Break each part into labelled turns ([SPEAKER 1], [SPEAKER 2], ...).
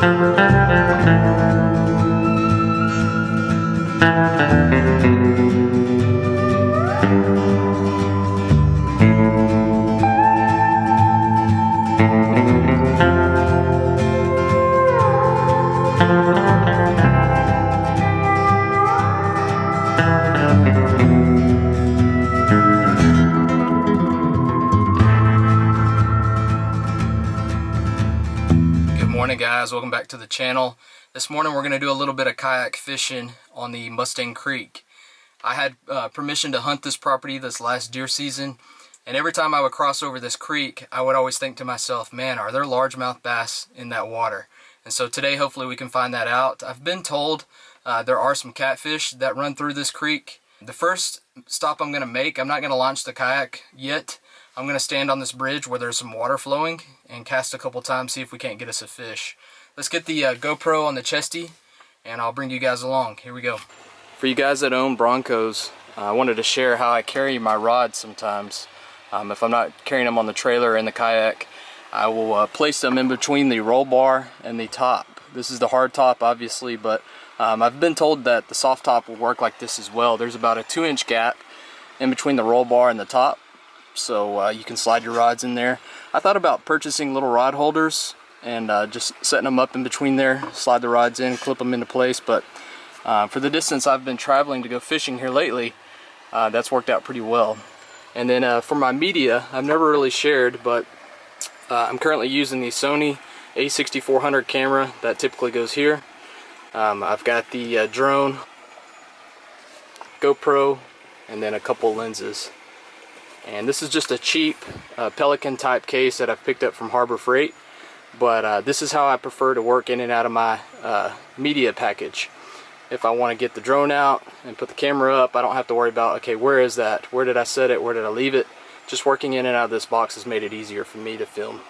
[SPEAKER 1] Morning guys, welcome back to the channel. This morning we're going to do a little bit of kayak fishing on the Mustang Creek. I had permission to hunt this property this last deer season, and every time I would cross over this creek I would always think to myself, man, are there largemouth bass in that water? And so today hopefully we can find that out. I've been told there are some catfish that run through this creek. The first stop I'm going to make, I'm not going to launch the kayak yet. I'm going to stand on this bridge where there's some water flowing and cast a couple times, see if we can't get us a fish. Let's get the GoPro on the chesty and I'll bring you guys along. Here we go. For you guys that own Broncos, I wanted to share how I carry my rods sometimes. If I'm not carrying them on the trailer or in the kayak, I will place them in between the roll bar and the top. This is the hard top obviously, but I've been told that the soft top will work like this as well. There's about a 2-inch gap in between the roll bar and the top, so you can slide your rods in there. I thought about purchasing little rod holders and just setting them up in between there, slide the rods in, clip them into place, but for the distance I've been traveling to go fishing here lately, that's worked out pretty well. And then for my media, I've never really shared, but I'm currently using the Sony a6400 camera that typically goes here. I've got the drone, GoPro, and then a couple lenses. And this is just a cheap Pelican type case that I've picked up from Harbor Freight, but this is how I prefer to work in and out of my media package. If I want to get the drone out and put the camera up, I don't have to worry about, okay, where is that? Where did I set it? Where did I leave it? Just working in and out of this box has made it easier for me to film.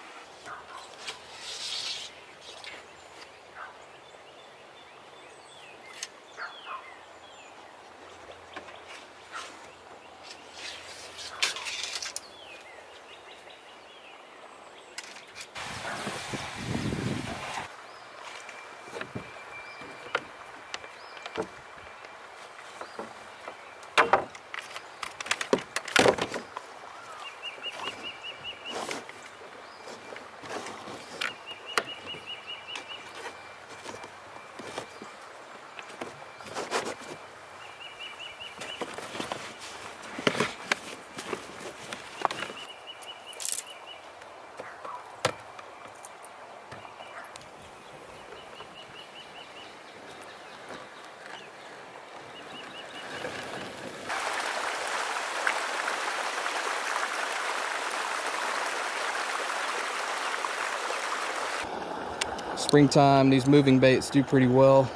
[SPEAKER 1] Springtime, these moving baits do pretty well,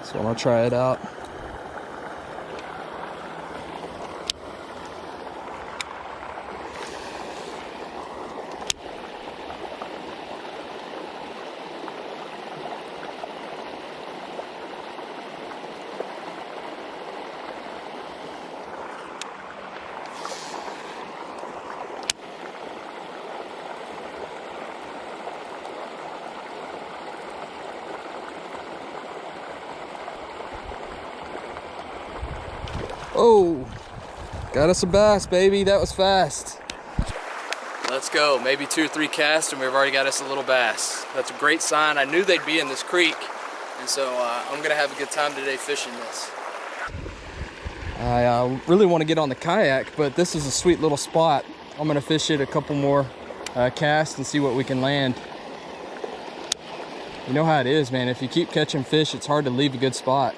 [SPEAKER 1] so I'm gonna try it out. Oh, got us a bass, baby. That was fast. Let's go. Maybe 2 or 3 casts and we've already got us a little bass. That's a great sign. I knew they'd be in this creek, and so I'm gonna have a good time today fishing this. I really want to get on the kayak, but this is a sweet little spot. I'm gonna fish it a couple more casts and see what we can land. You know how it is, man. If you keep catching fish, it's hard to leave a good spot.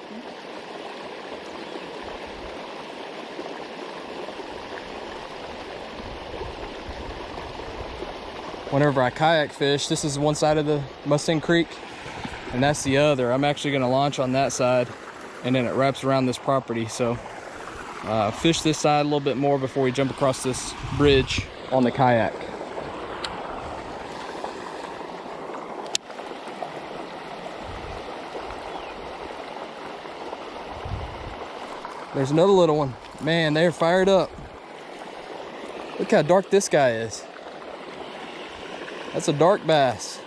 [SPEAKER 1] Whenever I kayak fish, this is one side of the Mustang Creek and that's the other. I'm actually going to launch on that side and then it wraps around this property. So fish this side a little bit more before we jump across this bridge on the kayak. There's another little one. Man, they're fired up. Look how dark this guy is. That's a dark bass.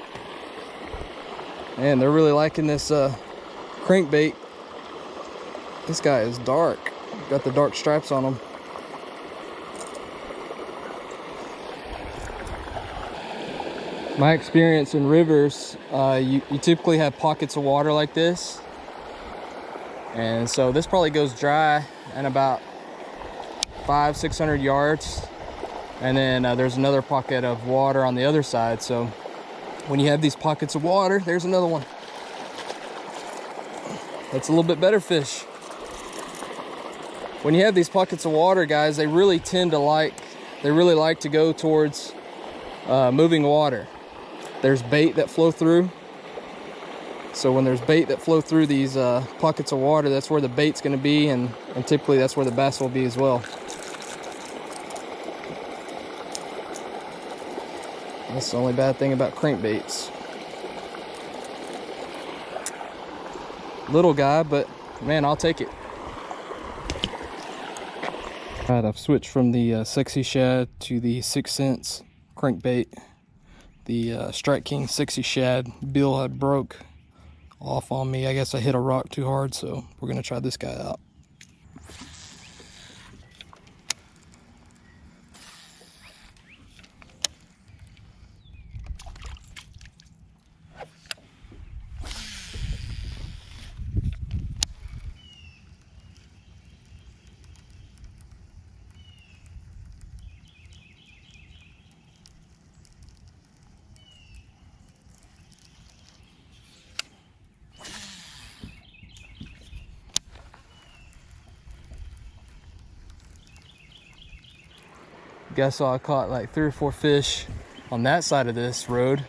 [SPEAKER 1] Man, they're really liking this crankbait. This guy is dark. Got the dark stripes on him. My experience in rivers, you typically have pockets of water like this. And so this probably goes dry in about 500-600 yards. And then there's another pocket of water on the other side. So when you have these pockets of water, there's another one. That's a little bit better fish. When you have these pockets of water, guys, they really like to go towards moving water. There's bait that flow through. So when there's bait that flow through these pockets of water, that's where the bait's gonna be, and typically that's where the bass will be as well. That's the only bad thing about crankbaits. Little guy, but man, I'll take it. All right, I've switched from the Sexy Shad to the 6 cents crankbait. The Strike King Sexy Shad bill had broke off on me. I guess I hit a rock too hard, so we're gonna try this guy out. Guys saw I caught like 3 or 4 fish on that side of this road,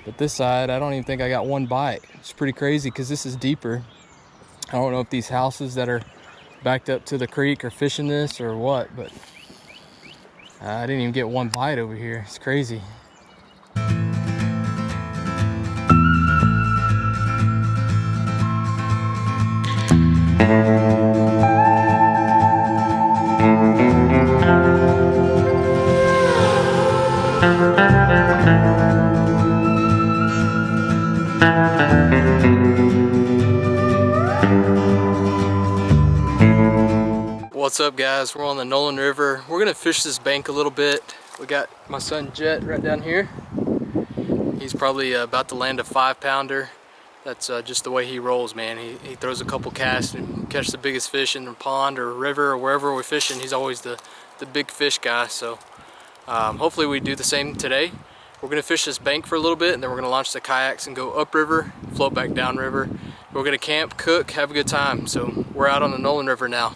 [SPEAKER 1] but this side I don't even think I got one bite. It's pretty crazy because this is deeper. I don't know if these houses that are backed up to the creek are fishing this or what, but I didn't even get one bite over here. It's crazy. What's up, guys? We're on the Nolan River. We're gonna fish this bank a little bit. We got my son Jet right down here. He's probably about to land a 5-pounder. That's just the way he rolls, man. He throws a couple casts and catch the biggest fish in the pond or river or wherever we're fishing. He's always the big fish guy. So hopefully we do the same today. We're gonna fish this bank for a little bit, and then we're gonna launch the kayaks and go upriver, float back downriver. We're gonna camp, cook, have a good time. So we're out on the Nolan River now.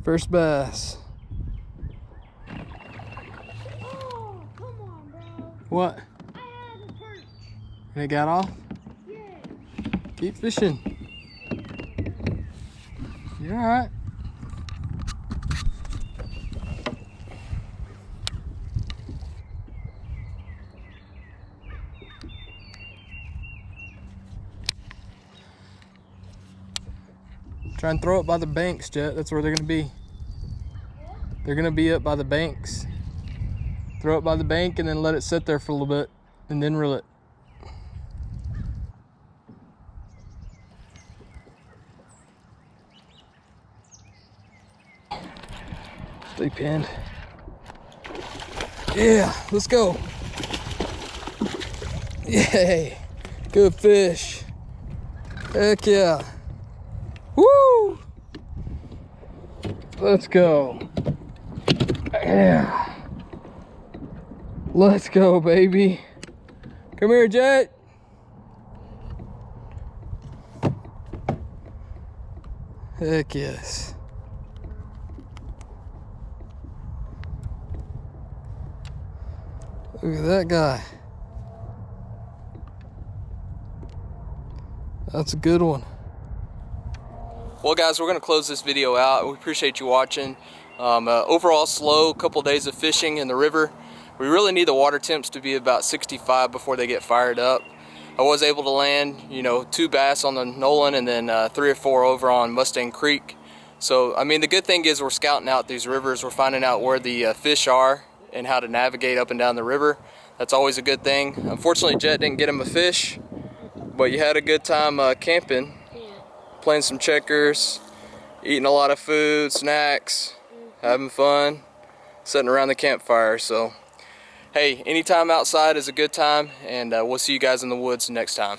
[SPEAKER 1] First bass.
[SPEAKER 2] Oh, come on, bro.
[SPEAKER 1] What?
[SPEAKER 2] I had a perch.
[SPEAKER 1] And it got off?
[SPEAKER 2] Yeah.
[SPEAKER 1] Keep fishing. You're alright. Try and throw it by the banks, Jet. That's where they're gonna be. They're gonna be up by the banks. Throw it by the bank and then let it sit there for a little bit and then reel it. Stay pinned. Yeah, let's go. Yay, good fish. Heck yeah. Woo! Let's go. Yeah. Let's go, baby. Come here, Jet. Heck yes. Look at that guy. That's a good one. Well guys, we're going to close this video out. We appreciate you watching. Overall slow couple days of fishing in the river. We really need the water temps to be about 65 before they get fired up. I was able to land, 2 bass on the Nolan and then 3 or 4 over on Mustang Creek. So, I mean, the good thing is we're scouting out these rivers. We're finding out where the fish are and how to navigate up and down the river. That's always a good thing. Unfortunately, Jet didn't get him a fish, but you had a good time camping, playing some checkers, eating a lot of food, snacks, having fun, sitting around the campfire. So, hey, anytime outside is a good time, and we'll see you guys in the woods next time.